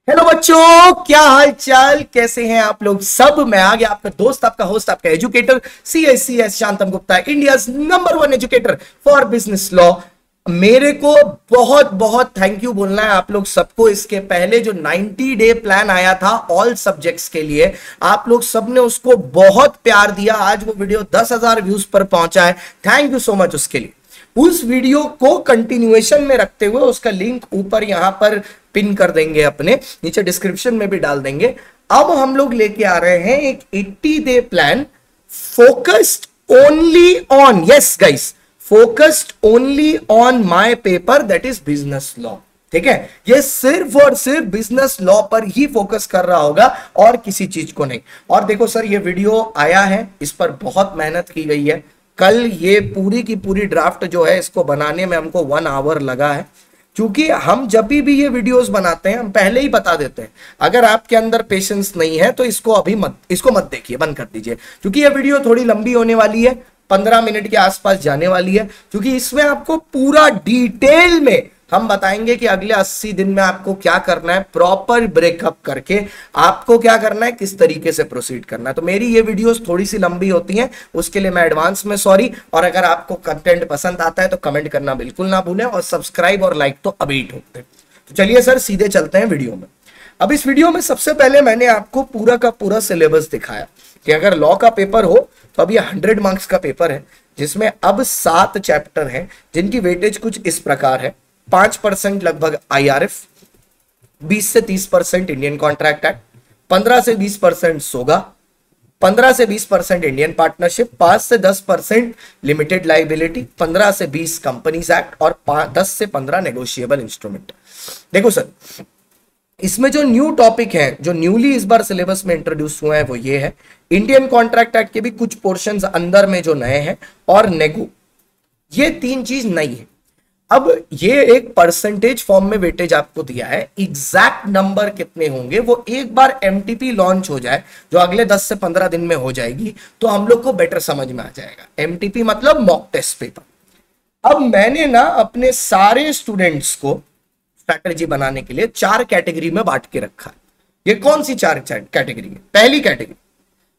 Hello बच्चों, क्या हाल चाल, कैसे हैं आप लोग सब। मैं आ गया, आपका दोस्त, आपका होस्ट, आपका educator CSCS Shantam Gupta, India number 1 educator for business law. मेरे को बहुत बहुत थैंक यू बोलना है आप लोग सबको। इसके पहले जो 90 डे प्लान आया था ऑल सब्जेक्ट्स के लिए, आप लोग सबने उसको बहुत प्यार दिया। आज वो वीडियो 10,000 व्यूज पर पहुंचा है। थैंक यू सो मच उसके लिए। उस वीडियो को कंटिन्यूएशन में रखते हुए उसका लिंक ऊपर यहां पर पिन कर देंगे, अपने नीचे डिस्क्रिप्शन में भी डाल देंगे। अब हम लोग लेके आ रहे हैं एक 80 day plan focused only on, yes guys, focused only on my paper that is business law. ठीक है, ये सिर्फ और सिर्फ बिजनेस लॉ पर ही फोकस कर रहा होगा और किसी चीज को नहीं। और देखो सर, ये वीडियो आया है, इस पर बहुत मेहनत की गई है। कल ये पूरी की पूरी ड्राफ्ट जो है इसको बनाने में हमको 1 आवर लगा है, क्योंकि हम जब भी ये वीडियोस बनाते हैं हम पहले ही बता देते हैं अगर आपके अंदर पेशेंस नहीं है तो इसको मत देखिए, बंद कर दीजिए। क्योंकि ये वीडियो थोड़ी लंबी होने वाली है, 15 मिनट के आसपास जाने वाली है, क्योंकि इसमें आपको पूरा डिटेल में हम बताएंगे कि अगले 80 दिन में आपको क्या करना है, प्रॉपर ब्रेकअप करके आपको क्या करना है, किस तरीके से प्रोसीड करना है। तो मेरी ये वीडियोस थोड़ी सी लंबी होती हैं, उसके लिए मैं एडवांस में सॉरी। और अगर आपको कंटेंट पसंद आता है तो कमेंट करना बिल्कुल ना भूलें, और सब्सक्राइब और लाइक तो अभी ठोक दें। तो चलिए सर, सीधे चलते हैं वीडियो में। अब इस वीडियो में सबसे पहले मैंने आपको पूरा का पूरा सिलेबस दिखाया कि अगर लॉ का पेपर हो तो अब ये 100 मार्क्स का पेपर है, जिसमें अब 7 चैप्टर हैं, जिनकी वेटेज कुछ इस प्रकार है। 5% लगभग IRF, 20 से 30% इंडियन कॉन्ट्रैक्ट एक्ट, 15 से 20% सोगा, 15 से 20% इंडियन पार्टनरशिप, 5 से 10% लिमिटेड लाइबिलिटी, 15 से 20 कंपनीज एक्ट और 10 से 15 नेगोशिएबल इंस्ट्रूमेंट। देखो सर, इसमें जो न्यू टॉपिक है, जो न्यूली इस बार सिलेबस में इंट्रोड्यूस हुआ है, वो ये है इंडियन कॉन्ट्रैक्ट एक्ट के भी कुछ पोर्शंस अंदर में जो नए हैं, और नेगो, ये 3 चीज नई है। अब ये एक परसेंटेज फॉर्म में वेटेज आपको दिया है, एग्जैक्ट नंबर कितने होंगे वो एक बार MTP लॉन्च हो जाए, जो अगले 10 से 15 दिन में हो जाएगी, तो हम लोग को बेटर समझ में आ जाएगा। MTP मतलब मॉक टेस्ट पेपर। अब मैंने ना अपने सारे स्टूडेंट्स को स्ट्रैटेजी बनाने के लिए 4 कैटेगरी में बांट के रखा है। ये कौन सी 4 कैटेगरी है? पहली कैटेगरी,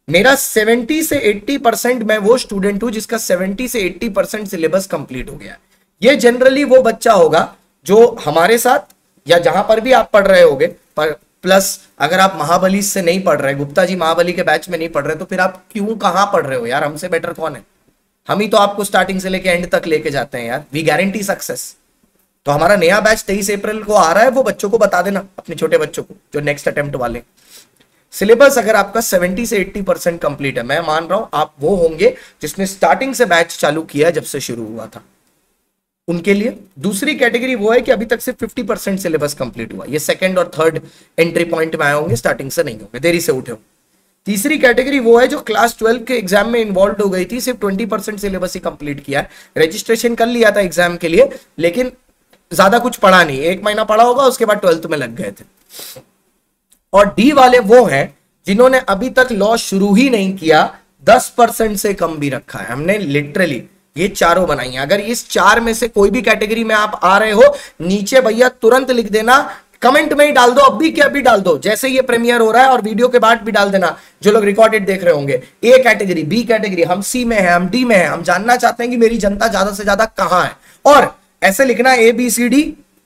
मेरा 70 से 80%, मैं वो स्टूडेंट हूं जिसका 70 से 80% सिलेबस कंप्लीट हो गया है। ये जनरली वो बच्चा होगा जो हमारे साथ या जहां पर भी आप पढ़ रहे होगे, पर प्लस अगर आप महाबली से नहीं पढ़ रहे, गुप्ता जी महाबली के बैच में नहीं पढ़ रहे, तो फिर आप क्यों कहां पढ़ रहे हो यार? हमसे बेटर कौन है? हम ही तो आपको स्टार्टिंग से लेके एंड तक लेके जाते हैं यार। We guarantee success. तो हमारा नया बैच 23 अप्रैल को आ रहा है, वो बच्चों को बता देना, अपने छोटे बच्चों को जो नेक्स्ट अटेम्प्ट वाले। सिलेबस अगर आपका 70 से 80% कंप्लीट है, मैं मान रहा हूं आप वो होंगे जिसने स्टार्टिंग से बैच चालू किया जब से शुरू हुआ था, उनके लिए। दूसरी कैटेगरी वो है कि अभी तक सिर्फ 50% सिलेबस कंप्लीट हुआ, ये सेकंड और थर्ड एंट्री पॉइंट में आए होंगे, स्टार्टिंग से नहीं होंगे, देरी से उठे हो। तीसरी कैटेगरी वो है जो क्लास 12 के एग्जाम में इन्वॉल्व हो गई थी, सिर्फ 20% सिलेबस ही कंप्लीट किया है, रजिस्ट्रेशन कर लिया था एग्जाम के लिए, लेकिन ज्यादा कुछ पढ़ा नहीं, 1 महीना पढ़ा होगा, उसके बाद 12th में लग गए थे। और डी वाले वो हैं जिन्होंने अभी तक लॉ शुरू ही नहीं किया, 10% से कम भी रखा है। हमने लिटरली ये चारों बनाई है। अगर इस 4 में से कोई भी कैटेगरी में आप आ रहे हो, नीचे भैया तुरंत लिख देना, कमेंट में ही डाल दो, अभी के अभी डाल दो, जैसे ये प्रीमियर हो रहा है, और वीडियो के बाद भी डाल देना, जो लोग रिकॉर्डेड देख रहे होंगे। A कैटेगरी, B कैटेगरी, हम C में है, हम D में है, हम जानना चाहते हैं कि मेरी जनता ज्यादा से ज्यादा कहां है, और ऐसे लिखना ABCD।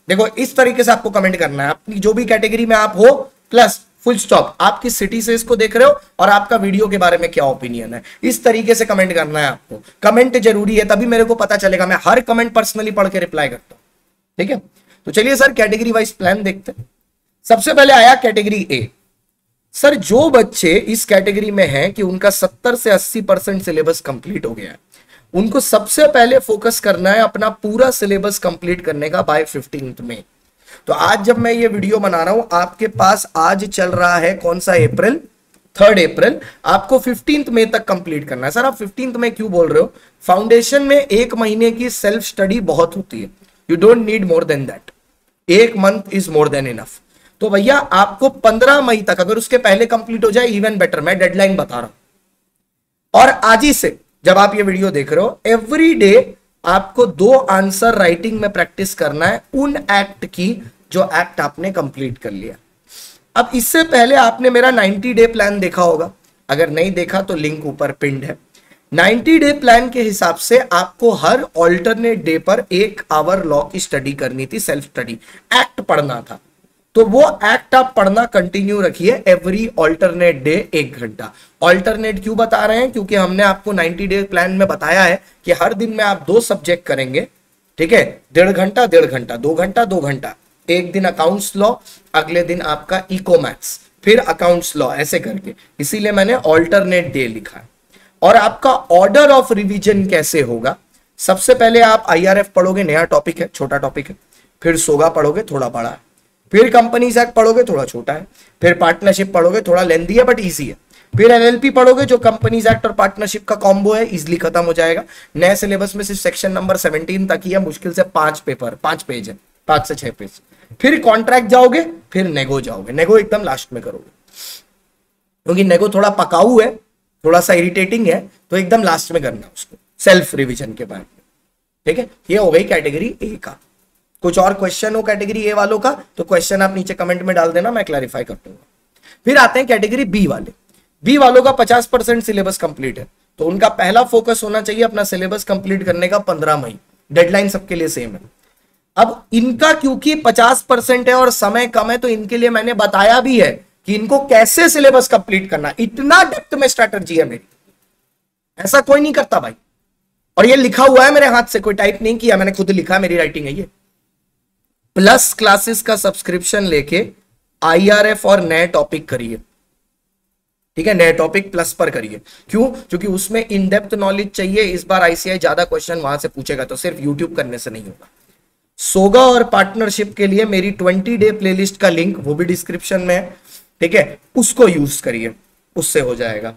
देखो इस तरीके से आपको कमेंट करना है, अपनी जो भी कैटेगरी में आप हो, प्लस फुल स्टॉप, आप किस सिटी से इसको देख रहे हो और आपका वीडियो के बारे में क्या ओपिनियन है, इस तरीके से कमेंट करना है आपको। कमेंट जरूरी है, तभी मेरे को पता चलेगा, मैं हर कमेंट पर्सनली पढ़ के रिप्लाई करता हूं। ठीक है, तो चलिए सर कैटेगरी वाइज प्लान देखते हैं। सबसे पहले आया कैटेगरी A। सर जो बच्चे इस कैटेगरी में हैं कि उनका 70 से 80% सिलेबस कंप्लीट हो गया है, उनको सबसे पहले फोकस करना है अपना पूरा सिलेबस कंप्लीट करने का बाय 15 मई। तो आज जब मैं ये वीडियो बना रहा हूं, आपके पास आज चल रहा है कौन सा अप्रैल, 3 अप्रैल, आपको 15 मई तक कंप्लीट करना है। सर आप 15 मई क्यों बोल रहे हो? फाउंडेशन में 1 महीने की सेल्फ स्टडी बहुत होती है, you don't need more than that, 1 month is more than enough. तो भैया आपको 15 मई तक, अगर उसके पहले कंप्लीट हो जाए इवन बेटर, मैं डेडलाइन बता रहा हूं। और आज ही से जब आप ये वीडियो देख रहे हो, एवरी डे आपको 2 आंसर राइटिंग में प्रैक्टिस करना है उन एक्ट की जो एक्ट आपने कंप्लीट कर लिया। अब इससे पहले आपने मेरा 90 डे प्लान देखा होगा, अगर नहीं देखा तो लिंक ऊपर पिंड है। 90 डे प्लान के हिसाब से आपको हर ऑल्टरनेट डे पर 1 आवर लॉ की स्टडी करनी थी, सेल्फ स्टडी, एक्ट पढ़ना था। तो वो एक्ट आप पढ़ना कंटिन्यू रखिए, एवरी ऑल्टरनेट डे 1 घंटा। ऑल्टरनेट क्यों बता रहे हैं? क्योंकि हमने आपको 90 डे प्लान में बताया है कि हर दिन में आप 2 सब्जेक्ट करेंगे, ठीक है, 1.5 घंटा 1.5 घंटा, 2 घंटा 2 घंटा, एक दिन अकाउंट्स लॉ, अगले दिन आपका इको मैथ्स, फिर अकाउंट्स लॉ, ऐसे करके, इसीलिए मैंने ऑल्टरनेट डे लिखा है। और आपका ऑर्डर ऑफ रिवीजन कैसे होगा? सबसे पहले आप आईआरएफ पढ़ोगे, नया टॉपिक है, छोटा टॉपिक है, फिर सोगा पढ़ोगे, थोड़ा बड़ा है, फिर कंपनीज एक्ट पढ़ोगे, थोड़ा छोटा है, फिर पार्टनरशिप पढ़ोगे, थोड़ा लेंथी है बट इजी है, फिर एलएलपी पढ़ोगे जो कंपनीज एक्ट और पार्टनरशिप का कॉम्बो है, इजीली खत्म हो जाएगा। नए सिलेबस में सिर्फ सेक्शन नंबर 17 तक ही है, मुश्किल से 5 पेज है, 5 से 6 पेज। फिर कॉन्ट्रैक्ट जाओगे, फिर नेगो जाओगे, नेगो एकदम लास्ट में करोगे क्योंकि नेगो थोड़ा पकाऊ है, थोड़ा सा इरिटेटिंग है, तो एकदम लास्ट में करना उसको, सेल्फ रिवीजन के बाद में, ठीक है। ये हो गई कैटेगरी ए का। कुछ और क्वेश्चन हो कैटेगरी ए वालों का तो क्वेश्चन आप नीचे कमेंट में डाल देना, मैं क्लैरिफाई कर दूंगा। फिर आते हैं कैटेगरी बी वाले। बी वालों का 50% सिलेबस कंप्लीट है, तो उनका पहला फोकस होना चाहिए अपना सिलेबस कंप्लीट करने का 15 मई, डेडलाइन सबके लिए सेम है। अब इनका क्योंकि 50% है और समय कम है, तो इनके लिए मैंने बताया भी है कि इनको कैसे सिलेबस कंप्लीट करना। इतना डेप्थ में स्ट्रैटेजी है मेरी, ऐसा कोई नहीं करता भाई। और ये लिखा हुआ है मेरे हाथ से, कोई टाइप नहीं किया, मैंने खुद लिखा, मेरी राइटिंग है ये। प्लस क्लासेस का सब्सक्रिप्शन लेके आईआरएफ और नए टॉपिक करिए, ठीक है, नए टॉपिक प्लस पर करिए। क्यों? क्योंकि उसमें इन डेप्थ नॉलेज चाहिए। इस बार आईसीआई ज्यादा क्वेश्चन वहां से पूछेगा, तो सिर्फ यूट्यूब करने से नहीं होगा। सोगा और पार्टनरशिप के लिए मेरी 20 डे प्लेलिस्ट का लिंक वो भी डिस्क्रिप्शन में है, ठीक है, उसको यूज करिए, उससे हो जाएगा।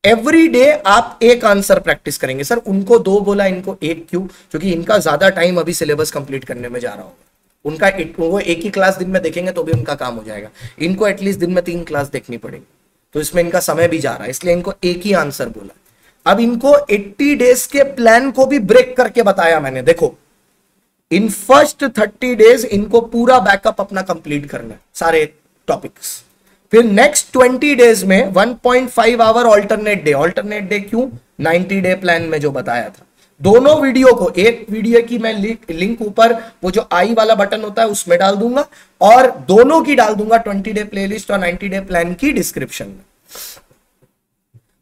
एवरी डे आप एक आंसर प्रैक्टिस करेंगे। सर उनको 2 बोला, इनको 1 क्यों? क्योंकि इनका ज्यादा टाइम अभी सिलेबस कंप्लीट करने में जा रहा होगा। उनका वो एक ही क्लास दिन में देखेंगे तो भी उनका काम हो जाएगा, इनको एटलीस्ट दिन में 3 क्लास देखनी पड़ेगी, तो इसमें इनका समय भी जा रहा है, इसलिए इनको एक ही आंसर बोला। अब इनको 80 डेज के प्लान को भी ब्रेक करके बताया मैंने। देखो, इन फर्स्ट 30 डेज इनको पूरा बैकअप अपना कंप्लीट करना है, सारे टॉपिक्स। फिर नेक्स्ट 20 डेज में 1.5 आवर ऑल्टरनेट डे क्यों? 90 डे प्लान में जो बताया था। दोनों वीडियो को, एक वीडियो की मैं लिंक ऊपर वो जो आई वाला बटन होता है उसमें डाल दूंगा, और दोनों की डाल दूंगा 20 डे प्लेलिस्ट और 90 डे प्लान की डिस्क्रिप्शन में।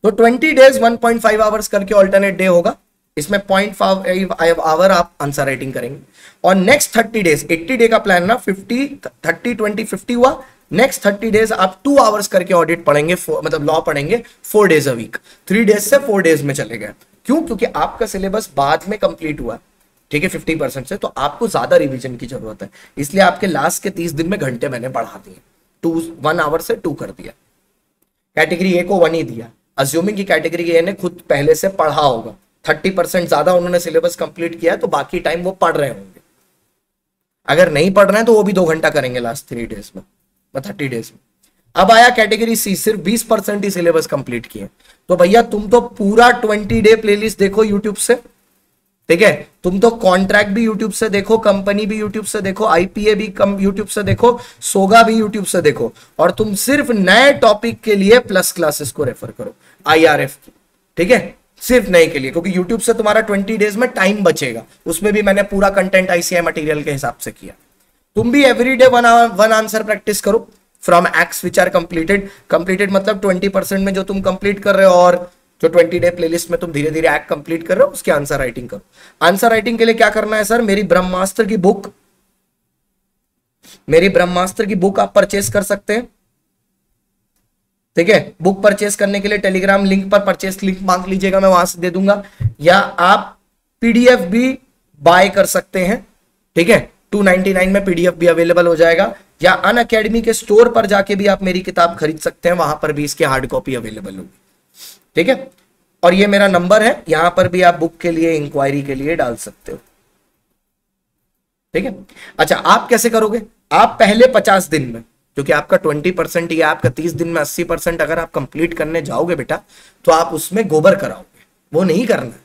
तो 20 डेज 1.5 आवर्स करके ऑल्टरनेट डे होगा, इसमें 0.5 आवर आप आंसर राइटिंग करेंगे। और नेक्स्ट 30 डेज, 80 डे का प्लान ना, 50 30 20 50 हुआ। नेक्स्ट 30 डेज आप 2 आवर्स करके ऑडिट पढ़ेंगे, मतलब लॉ पढ़ेंगे 4 डेज अ वीक। 3 डेज से 4 डेज में चले गए। क्यों? क्योंकि आपका सिलेबस बाद में कंप्लीट हुआ, ठीक है, 50% से, तो आपको ज्यादा रिवीजन की जरूरत है, इसलिए आपके लास्ट के 30 दिन में घंटे मैंने बढ़ा दिए, 1 आवर से 2 कर दिया। कैटेगरी ए को 1 ही दिया, अज्यूमिंग की कैटेगरी ए ने खुद पहले से पढ़ा होगा, 30% ज्यादा उन्होंने सिलेबस कंप्लीट किया है, तो बाकी टाइम वो पढ़ रहे होंगे। अगर नहीं पढ़ रहे हैं तो वो भी 2 घंटा करेंगे लास्ट 3 डेज में, 30 डेज में। अब आया कैटेगरी सी, सिर्फ 20% ही सिलेबस कंप्लीट किए, तो भैया तुम तो पूरा 20 डे प्लेलिस्ट देखो यूट्यूब से, ठीक है, तुम तो कॉन्ट्रैक्ट भी यूट्यूब से देखो, कंपनी भी यूट्यूब से देखो, आईपीए भी यूट्यूब से देखो, सोगा भी यूट्यूब से देखो, और तुम सिर्फ नए टॉपिक के लिए प्लस क्लासेस को रेफर करो, आईआरएफ की, ठीक है, सिर्फ नए के लिए, क्योंकि यूट्यूब से तुम्हारा 20 डेज में टाइम बचेगा, उसमें भी मैंने पूरा कंटेंट आईसीआई मटेरियल के हिसाब से किया। तुम भी एवरीडे 1 आंसर प्रैक्टिस करो from acts which are completed मतलब 20% में जो तुम कंप्लीट कर रहे हो, और जो 20 डे प्लेलिस्ट में तुम धीरे धीरे एक्ट कंप्लीट कर रहे हो, उसकी आंसर राइटिंग करो। आंसर राइटिंग के लिए क्या करना है सर? मेरी ब्रह्मास्त्र की बुक आप परचेस कर सकते हैं, ठीक है। बुक परचेस करने के लिए टेलीग्राम लिंक पर परचेस लिंक मांग लीजिएगा, मैं वहां से दे दूंगा, या आप पीडीएफ भी बाय कर सकते हैं, ठीक है, 299 में पीडीएफ भी अवेलेबल हो जाएगा, या अनअकैडमी के स्टोर पर जाके भी आप मेरी किताब खरीद सकते हैं, वहां पर भी इसकी हार्ड कॉपी अवेलेबल होगी, ठीक है। और ये मेरा नंबर है, यहां पर भी आप बुक के लिए इंक्वायरी के लिए डाल सकते हो, ठीक है। अच्छा, आप कैसे करोगे? आप पहले 50 दिन में, क्योंकि आपका 20% ही है, आपका 30 दिन में 80% अगर आप कंप्लीट करने जाओगे बेटा, तो आप उसमें गोबर कराओगे, वो नहीं करना,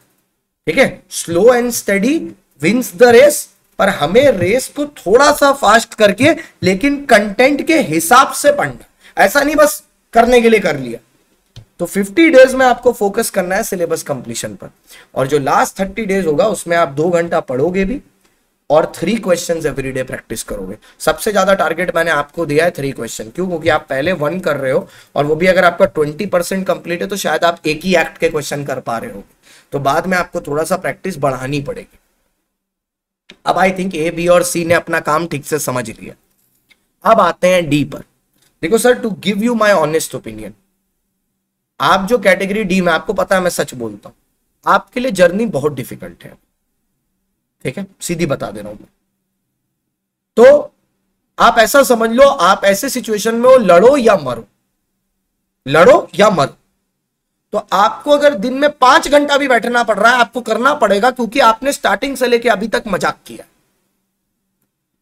ठीक है। Slow and steady wins the race, पर हमें रेस को थोड़ा सा फास्ट करके लेकिन कंटेंट के हिसाब से पढ़ना, ऐसा नहीं बस करने के लिए कर लिया। तो 50 डेज में आपको फोकस करना है सिलेबस कंप्लीशन पर, और जो लास्ट 30 डेज होगा उसमें आप 2 घंटा पढ़ोगे भी और 3 क्वेश्चंस एवरीडे प्रैक्टिस करोगे। सबसे ज्यादा टारगेट मैंने आपको दिया है 3 क्वेश्चन, क्यों? क्योंकि आप पहले 1 कर रहे हो और वो भी अगर आपका 20% कंप्लीट है तो शायद आप एक ही एक्ट के क्वेश्चन कर पा रहे हो, तो बाद में आपको थोड़ा सा प्रैक्टिस बढ़ानी पड़ेगी। अब आई थिंक ए, बी और सी ने अपना काम ठीक से समझ लिया। अब आते हैं डी पर। देखो sir, to give you my honest opinion, आप जो कैटेगरी डी में, आपको पता है मैं सच बोलता हूं, आपके लिए जर्नी बहुत डिफिकल्ट है, ठीक है, सीधी बता दे रहा हूं। तो आप ऐसा समझ लो, आप ऐसे सिचुएशन में हो, लड़ो या मरो, लड़ो या मरो। तो आपको अगर दिन में 5 घंटा भी बैठना पड़ रहा है, आपको करना पड़ेगा, क्योंकि आपने स्टार्टिंग से लेके अभी तक मजाक किया।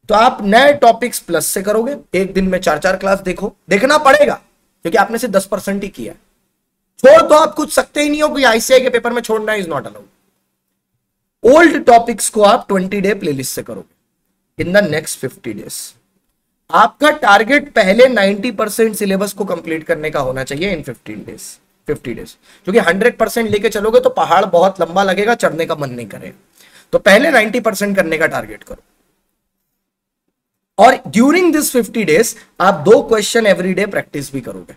तो आप नए टॉपिक्स प्लस से करोगे, एक दिन में 4-4 क्लास देखना पड़ेगा, क्योंकि आपने सिर्फ 10% ही किया। छोड़ तो आप कुछ सकते ही नहीं हो, कोई आईसीआई के पेपर में छोड़ना is not allowed. Old topics को आप 20 डे प्लेलिस्ट से करोगे इन द नेक्स्ट 50 डेज। आपका टारगेट पहले 90% सिलेबस को कंप्लीट करने का होना चाहिए इन 50 डेज, क्योंकि 100% लेके चलोगे तो पहाड़ बहुत लंबा लगेगा, चढ़ने का मन नहीं करेगा। तो पहले 90% करने का टारगेट करो, और ड्यूरिंग दिस 50 डेज आप 2 क्वेश्चन एवरीडे प्रैक्टिस भी करोगे,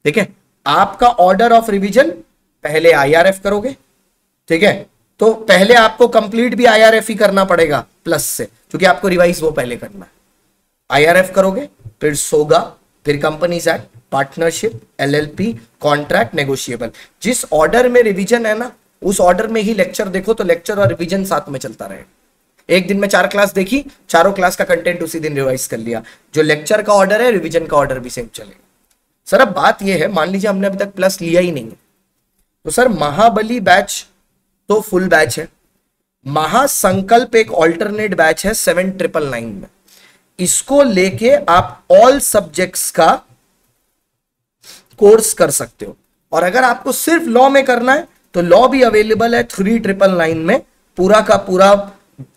ठीक है। आपका ऑर्डर ऑफ रिवीजन, पहले आईआरएफ करोगे, ठीक है, तो पहले आपको कंप्लीट भी आईआरएफ ही करना पड़ेगा प्लस से, क्योंकि आपको रिवाइज वो पहले करना है। आईआरएफ करोगे, फिर सोगा, फिर companies act, partnership, LLP, contract, negotiable. जिस ऑर्डर में रिवीजन है ना, उस ऑर्डर में ही लेक्चर देखो, तो लेक्चर और रिवीजन साथ में चलता रहेगा। एक दिन में 4 क्लास देखी, चारों क्लास का कंटेंट उसी दिन रिवाइज कर लिया। जो लेक्चर का ऑर्डर है, रिवीजन का ऑर्डर भी सेम चलेगा। सर अब बात यह है, मान लीजिए हमने अभी तक प्लस लिया ही नहीं है, तो सर महाबली बैच तो फुल बैच है, महासंकल्प एक ऑल्टरनेट बैच है 7999 में, इसको लेके आप ऑल सब्जेक्ट्स का कोर्स कर सकते हो। और अगर आपको सिर्फ लॉ में करना है तो लॉ भी अवेलेबल है 3999 में, पूरा का पूरा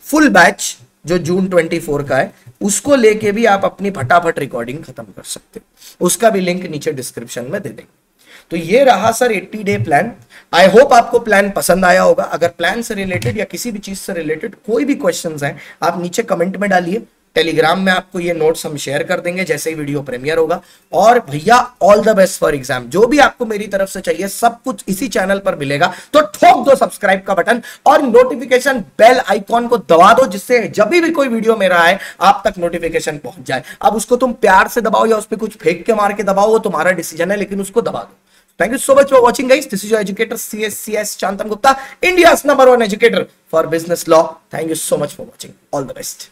फुल बैच जो जून 24 का है, उसको लेके भी आप अपनी फटाफट रिकॉर्डिंग खत्म कर सकते हो। उसका भी लिंक नीचे डिस्क्रिप्शन में दे देंगे। तो ये रहा sir 80 day plan. I hope आपको प्लान पसंद आया होगा। अगर प्लान से रिलेटेड या किसी भी चीज से रिलेटेड कोई भी क्वेश्चंस हैं, आप नीचे कमेंट में डालिए। टेलीग्राम में आपको ये नोट्स हम शेयर कर देंगे जैसे ही वीडियो प्रीमियर होगा। और भैया all the best for exam. जो भी आपको मेरी तरफ से चाहिए सब कुछ इसी चैनल पर मिलेगा। तो ठोक दो सब्सक्राइब का बटन और नोटिफिकेशन बेल आइकॉन को दबा दो, जिससे जब भी कोई वीडियो मेरा आए आप तक नोटिफिकेशन पहुंच जाए। अब उसको तुम प्यार से दबाओ या उस पर कुछ फेंक के मार के दबाओ, वो तुम्हारा डिसीजन है, लेकिन उसको दबा दो। Thank you so much for watching, guys. This is your educator CS Shantam Gupta, India's #1 educator for business law. Thank you so much for watching. All the best.